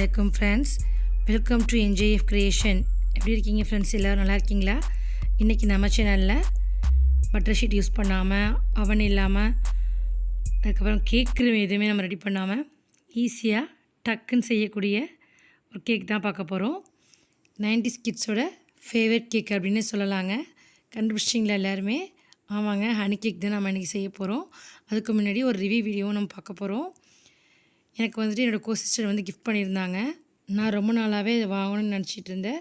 Assalamualaikum friends. Welcome to NJF Creation. எப்படி இருக்கீங்க friends? எல்லோரும் நல்லா இருக்கீங்களா? இன்றைக்கி நம்ம சேனலில் பட்டர் ஷீட் யூஸ் பண்ணாமல், அவன் இல்லாமல், அதுக்கப்புறம் கேக் க்ரீம் எதுவுமே நம்ம ரெடி பண்ணாமல் ஈஸியாக டக்குன்னு செய்யக்கூடிய ஒரு கேக் தான் பார்க்க போகிறோம். 90's கிட்ஸோட ஃபேவரட் கேக் அப்படின்னு சொல்லலாங்க. கண்டுபிடிச்சிங்களா எல்லாருமே? ஆமாங்க, ஹனி கேக் தான் நம்ம இன்றைக்கி செய்ய போகிறோம். அதுக்கு முன்னாடி ஒரு ரிவ்யூ வீடியோவும் நம்ம பார்க்க போகிறோம். எனக்கு வந்துட்டு என்னோடய கோசிஸ்டர் வந்து கிஃப்ட் பண்ணியிருந்தாங்க. நான் ரொம்ப நாளாகவே இதை வாங்கணும்னு நினச்சிட்டு இருந்தேன்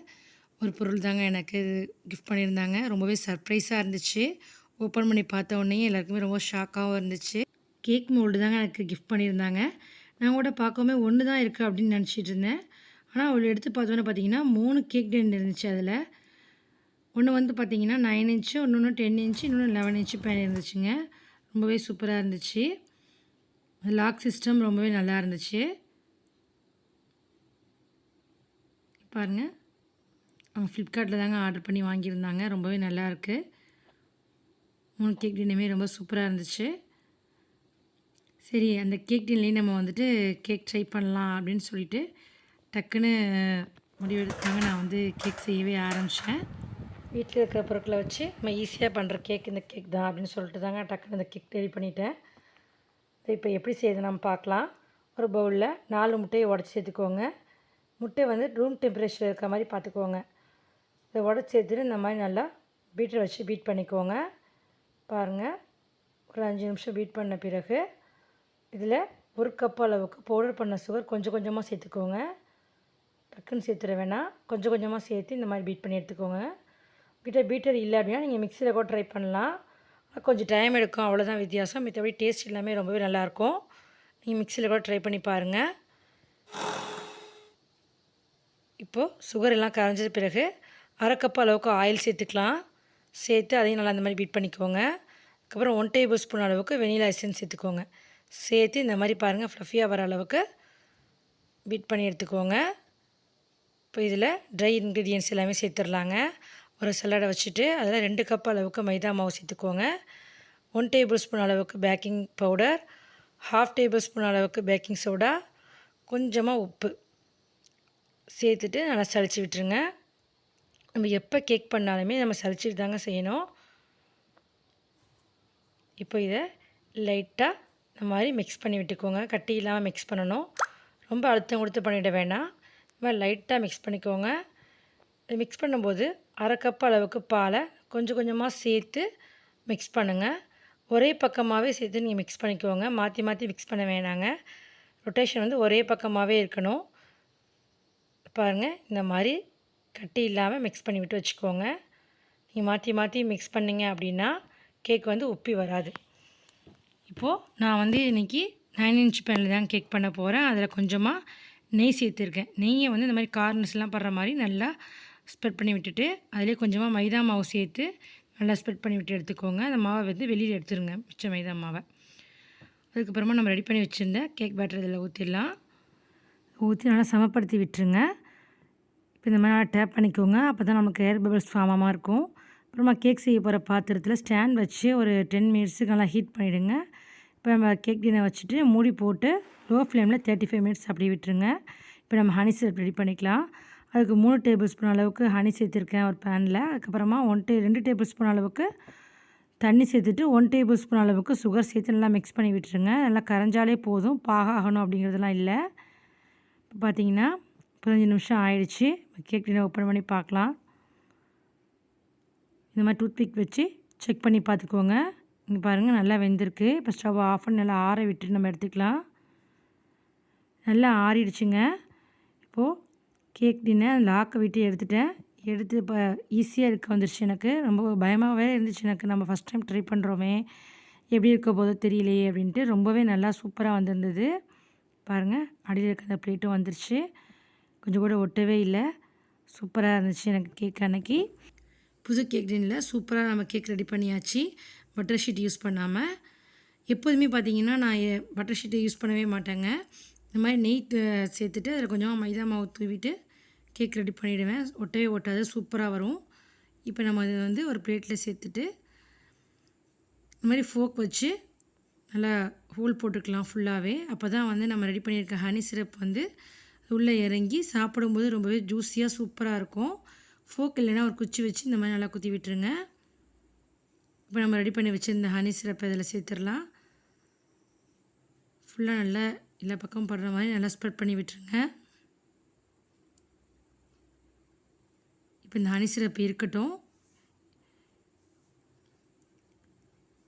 ஒரு பொருள் தாங்க எனக்கு கிஃப்ட் பண்ணியிருந்தாங்க. ரொம்பவே சர்ப்ரைஸாக இருந்துச்சு. ஓப்பன் பண்ணி பார்த்த உடனே எல்லாருக்குமே ரொம்ப ஷாக்காகவும் இருந்துச்சு. கேக் மோல்டு தாங்க எனக்கு கிஃப்ட் பண்ணியிருந்தாங்க. நான் கூட பார்க்கவுமே ஒன்று தான் இருக்குது அப்படின்னு நினச்சிட்டு இருந்தேன். ஆனால் அவள் எடுத்து பார்த்தோன்னே பார்த்தீங்கன்னா 3 கேக் டென் இருந்துச்சு. அதில் ஒன்று வந்து பார்த்திங்கன்னா 9 இன்ச்சு, இன்னொன்று 10 இன்ச்சு, இன்னொன்று 11 இன்ச்சு பேன் இருந்துச்சுங்க. ரொம்பவே சூப்பராக இருந்துச்சு. லாக் சிஸ்டம் ரொம்பவே நல்லா இருந்துச்சு. பாருங்கள், அவங்க ஃப்ளிப்கார்ட்டில் தாங்க ஆர்டர் பண்ணி வாங்கியிருந்தாங்க. ரொம்பவே நல்லாயிருக்கு. 3 கேக் டின்னுமே ரொம்ப சூப்பராக இருந்துச்சு. சரி, அந்த கேக் டின்லேயே நம்ம வந்துட்டு கேக் ட்ரை பண்ணலாம் அப்படின்னு சொல்லிட்டு டக்குன்னு முடிவெடுத்தாங்க. நான் வந்து கேக் செய்யவே ஆரம்பித்தேன். வீட்டில் இருக்கிற பொருட்களை வச்சு நம்ம ஈஸியாக பண்ணுற கேக் இந்த கேக் தான் அப்படின்னு சொல்லிட்டு தாங்க டக்குன்னு இந்த கேக் ரெடி பண்ணிட்டேன். இப்போ எப்படி செய்யுது நம்ம பார்க்கலாம். ஒரு பவுலில் 4 முட்டையை உடச்சி சேர்த்துக்கோங்க. முட்டை வந்து ரூம் டெம்பரேச்சரில் இருக்கிற மாதிரி பார்த்துக்கோங்க. இதை உடச்சி சேர்த்துட்டு இந்த மாதிரி நல்லா பீட்டரை வச்சு பீட் பண்ணிக்கோங்க. பாருங்கள், ஒரு 5 நிமிஷம் பீட் பண்ண பிறகு இதில் 1 கப் அளவுக்கு பவுடர் பண்ண சுகர் கொஞ்சம் கொஞ்சமாக சேர்த்துக்கோங்க. டக்குன்னு சேர்த்துட வேணாம், கொஞ்சம் கொஞ்சமாக சேர்த்து இந்த மாதிரி பீட் பண்ணி எடுத்துக்கோங்க. உங்கள்கிட்ட பீட்டர் இல்லை அப்படின்னா நீங்கள் மிக்சியில் கூட ட்ரை பண்ணலாம். கொஞ்சம் டைம் எடுக்கும், அவ்வளோதான் வித்தியாசம். மற்றபடி டேஸ்ட் எல்லாமே ரொம்பவே நல்லாயிருக்கும். நீங்கள் மிக்சியில் கூட ட்ரை பண்ணி பாருங்கள். இப்போது சுகர் எல்லாம் கரைஞ்சது பிறகு 1/2 கப் அளவுக்கு ஆயில் சேர்த்துக்கலாம். சேர்த்து அதையும் நல்லா அந்த மாதிரி பீட் பண்ணிக்கோங்க. அதுக்கப்புறம் 1 டேபிள் ஸ்பூன் அளவுக்கு வெனிலா எசன்ஸ் சேர்த்துக்கோங்க. சேர்த்து இந்த மாதிரி பாருங்கள் ஃப்ளஃபியாக வர அளவுக்கு பீட் பண்ணி எடுத்துக்கோங்க. இப்போ இதில் ட்ரை இன்க்ரீடியன்ட்ஸ் எல்லாமே சேர்த்துடலாங்க. ஒரு சலாடை வச்சுட்டு அதில் 2 கப் அளவுக்கு மைதா மாவு சேர்த்துக்கோங்க. 1 டேபிள் ஸ்பூன் அளவுக்கு பேக்கிங் பவுடர், 1/2 டேபிள் ஸ்பூன் அளவுக்கு பேக்கிங் சோடா, கொஞ்சமாக உப்பு சேர்த்துட்டு நல்லா சளிச்சு விட்டுருங்க. நம்ம எப்போ கேக் பண்ணாலுமே நம்ம சளிச்சுட்டு தாங்க செய்யணும். இப்போ இதை லைட்டாக இந்த மாதிரி மிக்ஸ் பண்ணி விட்டுக்கோங்க. கட்டி இல்லாமல் மிக்ஸ் பண்ணணும். ரொம்ப அழுத்தம் கொடுத்து பண்ணிட வேண்டாம். இந்த மாதிரி லைட்டாக மிக்ஸ் பண்ணிக்கோங்க. மிக்ஸ் பண்ணும்போது 1/2 கப் அளவுக்கு பாலை கொஞ்சம் கொஞ்சமாக சேர்த்து மிக்ஸ் பண்ணுங்கள். ஒரே பக்கமாகவே சேர்த்து நீங்கள் மிக்ஸ் பண்ணிக்கோங்க. மாற்றி மாற்றி மிக்ஸ் பண்ண வேணாங்க. ரொட்டேஷன் வந்து ஒரே பக்கமாகவே இருக்கணும். பாருங்கள், இந்த மாதிரி கட்டி இல்லாமல் மிக்ஸ் பண்ணி விட்டு வச்சுக்கோங்க. நீங்கள் மாற்றி மாற்றி மிக்ஸ் பண்ணிங்க அப்படின்னா கேக் வந்து உப்பி வராது. இப்போது நான் வந்து இன்றைக்கி 9 இன்ச் பேனில் தான் கேக் பண்ண போகிறேன். அதில் கொஞ்சமாக நெய் சேர்த்துருக்கேன். நெய்யை வந்து இந்த மாதிரி கார்னர்ஸ்லாம் படுற மாதிரி நல்லா ஸ்ப்ரெட் பண்ணி விட்டுட்டு அதிலே கொஞ்சமாக மைதா மாவு சேர்த்து நல்லா ஸ்ப்ரெட் பண்ணி விட்டு எடுத்துக்கோங்க. அந்த மாவை வந்து வெளியில் எடுத்துருங்க, மிச்ச மைதா மாவை. அதுக்கப்புறமா நம்ம ரெடி பண்ணி வச்சுருந்த கேக் பேட்டர் இதில் ஊற்றிடலாம். ஊற்றி நல்லா சமப்படுத்தி விட்டுருங்க. இப்போ இந்த மாதிரி நல்லா டேப் பண்ணிக்கோங்க. அப்போ தான் நமக்கு ஏர் பபிள்ஸ் ஃபார்மாக இருக்கும். அப்புறமா கேக் செய்ய போகிற பாத்திரத்தில் ஸ்டாண்ட் வச்சு ஒரு 10 மினிட்ஸுக்கு நல்லா ஹீட் பண்ணிவிடுங்க. இப்போ நம்ம கேக் டின்னை வச்சுட்டு மூடி போட்டு லோ ஃப்ளேமில் 35 மினிட்ஸ் அப்படி விட்டுருங்க. இப்போ நம்ம ஹனி சிரப் ரெடி பண்ணிக்கலாம். அதுக்கு 3 டேபிள் ஸ்பூன் அளவுக்கு ஹனி சேர்த்துருக்கேன் ஒரு பேனில். அதுக்கப்புறமா 2 டேபிள் ஸ்பூன் அளவுக்கு தண்ணி சேர்த்துட்டு 1 டேபிள் ஸ்பூன் அளவுக்கு சுகர் சேர்த்து நல்லா மிக்ஸ் பண்ணி விட்டுருங்க. நல்லா கரைஞ்சாலே போதும், பாகாகணும் அப்படிங்கிறதுலாம் இல்லை. இப்போ பார்த்தீங்கன்னா 15 நிமிஷம் ஆயிடுச்சு. கேக் டின்னை ஓப்பன் பண்ணி பார்க்கலாம். இந்த மாதிரி டூத்பிக் வச்சு செக் பண்ணி பார்த்துக்கோங்க. இங்கே பாருங்கள், நல்லா வெந்திருக்கு. இப்போ ஸ்டவ் ஆஃப் பண்ணி நல்லா ஆற விட்டு நம்ம எடுத்துக்கலாம். நல்லா ஆறிடுச்சுங்க. இப்போது கேக் டின்னை லாக்கை விட்டு எடுத்துட்டேன். எடுத்து இப்போ ஈஸியாக இருக்க வந்துருச்சு. எனக்கு ரொம்ப பயமாகவே இருந்துச்சு. எனக்கு நம்ம ஃபஸ்ட் டைம் ட்ரை பண்ணுறோமே, எப்படி இருக்க போதோ தெரியலையே அப்படின்ட்டு. ரொம்பவே நல்லா சூப்பராக வந்திருந்தது. பாருங்கள், அடியில் இருக்க அந்த பிளேட்டும் வந்துருச்சு. கொஞ்சம் கூட ஒட்டவே இல்லை. சூப்பராக இருந்துச்சு எனக்கு கேக். அன்னைக்கு புது கேக் டின்னில் சூப்பராக நம்ம கேக் ரெடி பண்ணியாச்சு. பட்டர் ஷீட் யூஸ் பண்ணாமல். எப்போதுமே பார்த்திங்கன்னா நான் பட்டர் ஷீட்டை யூஸ் பண்ணவே மாட்டேங்க. இந்த மாதிரி நெய் சேர்த்துட்டு அதில் கொஞ்சமாக மைதா மாவு தூவிட்டு கேக் ரெடி பண்ணிவிடுவேன். ஒட்டவே ஒட்டாது, சூப்பராக வரும். இப்போ நம்ம அதை வந்து ஒரு பிளேட்டில் சேர்த்துட்டு இந்த மாதிரி ஃபோக் வச்சு நல்லா ஹோல் போட்டுக்கலாம் ஃபுல்லாகவே. அப்போ தான் வந்து நம்ம ரெடி பண்ணியிருக்க ஹனி சிரப் வந்து உள்ளே இறங்கி சாப்பிடும்போது ரொம்பவே ஜூஸியாக சூப்பராக இருக்கும். ஃபோக் இல்லைன்னா ஒரு குச்சி வச்சு இந்த மாதிரி நல்லா குத்தி விட்டுருங்க. இப்போ நம்ம ரெடி பண்ணி வச்சுருந்த ஹனி சிரப்பை இதில் சேர்த்துடலாம். ஃபுல்லாக நல்லா எல்லா பக்கமும் படுற மாதிரி நல்லா ஸ்ப்ரெட் பண்ணி விட்டுருங்க. இப்போ இந்த ஹனி சிரப்பு இருக்கட்டும்.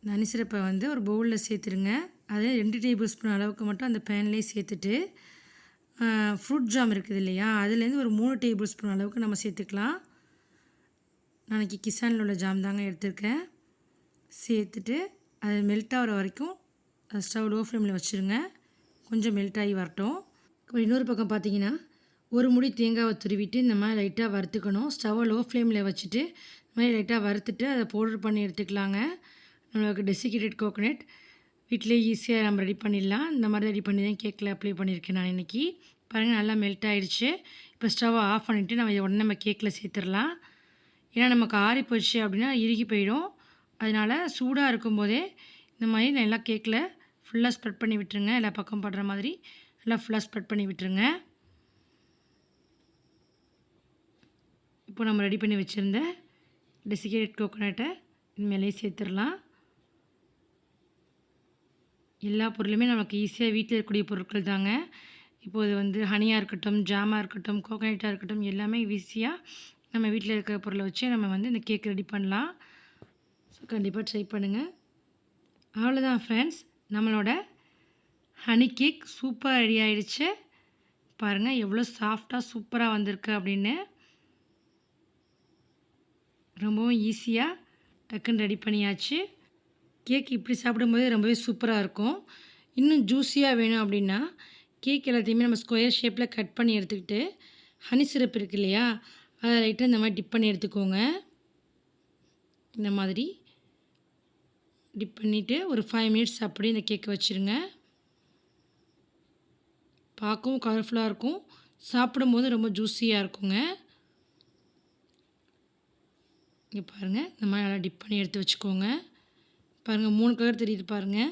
இந்த ஹனி சிரப்பை வந்து ஒரு பவுலில் சேர்த்துருங்க. அது 2 டேபிள் ஸ்பூன் அளவுக்கு மட்டும் அந்த பேன்லேயே சேர்த்துட்டு ஃப்ரூட் ஜாம் இருக்குது இல்லையா, அதுலேருந்து ஒரு 3 டேபிள் ஸ்பூன் அளவுக்கு நம்ம சேர்த்துக்கலாம். நாளைக்கு கிசானில் உள்ள ஜாம் தாங்க எடுத்திருக்கேன். சேர்த்துட்டு அது மெல்ட் ஆகிற வரைக்கும் ஸ்டவ் லோ ஃப்ளேமில் வச்சுருங்க. கொஞ்சம் மெல்ட் ஆகி வரட்டும். இப்போ இன்னொரு பக்கம் பார்த்தீங்கன்னா ஒரு முடி தேங்காவை துருவிட்டு இந்த மாதிரி லைட்டாக வறுத்துக்கணும். ஸ்டவ்வை லோ ஃப்ளேமில் வச்சுட்டு இந்த மாதிரி லைட்டாக வறுத்துட்டு அதை பவுடர் பண்ணி எடுத்துக்கலாங்க. நம்மளுக்கு டெசிகேட்டட் கோகோனட் வீட்டிலேயே ஈஸியாக நம்ம ரெடி பண்ணிடலாம். இந்த மாதிரி ரெடி பண்ணி தான் கேக்கில் அப்ளை பண்ணியிருக்கேன் நான் இன்றைக்கி. பாருங்கள் நல்லா மெல்ட் ஆகிடுச்சு. இப்போ ஸ்டவ்வை ஆஃப் பண்ணிவிட்டு நம்ம இதை உடனே நம்ம கேக்கில் சேர்த்துடலாம். ஏன்னா நமக்கு ஆறி போயிடுச்சு அப்படின்னா இறுகி போயிடும். அதனால் சூடாக இருக்கும்போதே இந்த மாதிரி நல்லா கேக்கில் ஃபுல்லாக ஸ்ப்ரெட் பண்ணி விட்டுருங்க. எல்லா பக்கம் படுற மாதிரி நல்லா ஃபுல்லாக ஸ்ப்ரெட் பண்ணி விட்டுருங்க. இப்போ நம்ம ரெடி பண்ணி வச்சுருந்த டெசிகேட்டட் கோகோனட்டை இனிமேலே சேர்த்துடலாம். எல்லா பொருளுமே நமக்கு ஈஸியாக வீட்டில் இருக்கக்கூடிய பொருட்கள் தாங்க. இப்போது வந்து ஹனியாக இருக்கட்டும், ஜாமாக இருக்கட்டும், கோகோனட்டாக இருக்கட்டும், எல்லாமே ஈஸியாக நம்ம வீட்டில் இருக்கிற பொருளை வச்சு நம்ம வந்து இந்த கேக் ரெடி பண்ணலாம். ஸோ கண்டிப்பாக ட்ரை பண்ணுங்கள். அவ்வளோதான் ஃப்ரெண்ட்ஸ், நம்மளோட ஹனி கேக் சூப்பராக ரெடி ஆகிடுச்சு. பாருங்கள் எவ்வளோ சாஃப்டாக சூப்பராக வந்திருக்கு அப்படின்னு. ரொம்பவும் ஈஸியாக டக்குன்னு ரெடி பண்ணியாச்சு. கேக் இப்படி சாப்பிடும்போது ரொம்பவே சூப்பராக இருக்கும். இன்னும் ஜூஸியாக வேணும் அப்படின்னா கேக் எல்லாத்தையுமே நம்ம ஸ்கொயர் ஷேப்பில் கட் பண்ணி எடுத்துக்கிட்டு ஹனி சிரப் இருக்கு இல்லையா, அதை லைட்டாக இந்த மாதிரி டிப் பண்ணி எடுத்துக்கோங்க. இந்த மாதிரி டிப் பண்ணிவிட்டு ஒரு 5 மினிட்ஸ் அப்படியே இந்த கேக்கை வச்சுருங்க. பார்க்கவும் கலர்ஃபுல்லாக இருக்கும், சாப்பிடும்போது ரொம்ப ஜூஸியாக இருக்குங்க. இங்கே பாருங்கள் இந்த மாதிரி நல்லா டிப் பண்ணி எடுத்து வச்சுக்கோங்க. பாருங்கள் 3 கலர் தெரியுது பாருங்கள்.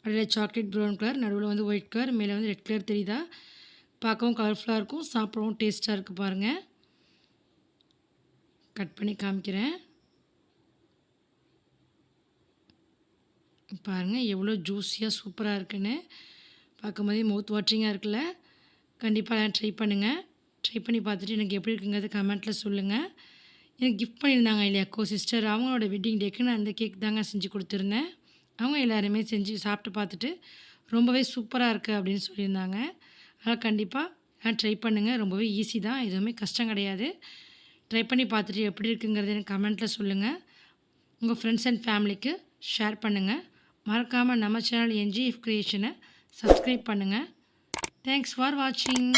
அதில் சாக்லேட் ப்ரௌன் கலர், நடுவில் வந்து ஒயிட் கலர், மேலே வந்து ரெட் கலர் தெரியுதா. பார்க்கவும் கலர்ஃபுல்லாக இருக்கும், சாப்பிடவும் டேஸ்ட்டாக இருக்குது பாருங்கள். கட் பண்ணி காமிக்கிறேன். பாருங்கள் எவ்வளோ ஜூஸியாக சூப்பராக இருக்குன்னு. பார்க்கும்போதே மவுத் வாட்டரிங்காக இருக்குல்ல. கண்டிப்பாக ட்ரை பண்ணுங்கள். ட்ரை பண்ணி பார்த்துட்டு எனக்கு எப்படி இருக்குங்கிறது கமெண்ட்டில் சொல்லுங்கள். எனக்கு கிஃப்ட் பண்ணியிருந்தாங்க இல்லையா சிஸ்டர், அவங்களோட வெட்டிங் டேக்கு நான் அந்த கேக் தாங்க செஞ்சு கொடுத்துருந்தேன். அவங்க எல்லாருமே செஞ்சு சாப்பிட்டு பார்த்துட்டு ரொம்பவே சூப்பராக இருக்குது அப்படின்னு சொல்லியிருந்தாங்க. அதனால் கண்டிப்பாக ட்ரை பண்ணுங்கள். ரொம்பவே ஈஸி தான், எதுவுமே கஷ்டம் கிடையாது. ட்ரை பண்ணி பார்த்துட்டு எப்படி இருக்குங்கிறது எனக்கு கமெண்ட்டில் சொல்லுங்கள். உங்கள் ஃப்ரெண்ட்ஸ் அண்ட் ஃபேமிலிக்கு ஷேர் பண்ணுங்கள். மறக்காமல் நம்ம சேனல் என்ஜிஎஃப் கிரியேஷனை சப்ஸ்கிரைப் பண்ணுங்கள். தேங்க்ஸ் ஃபார் வாட்சிங்.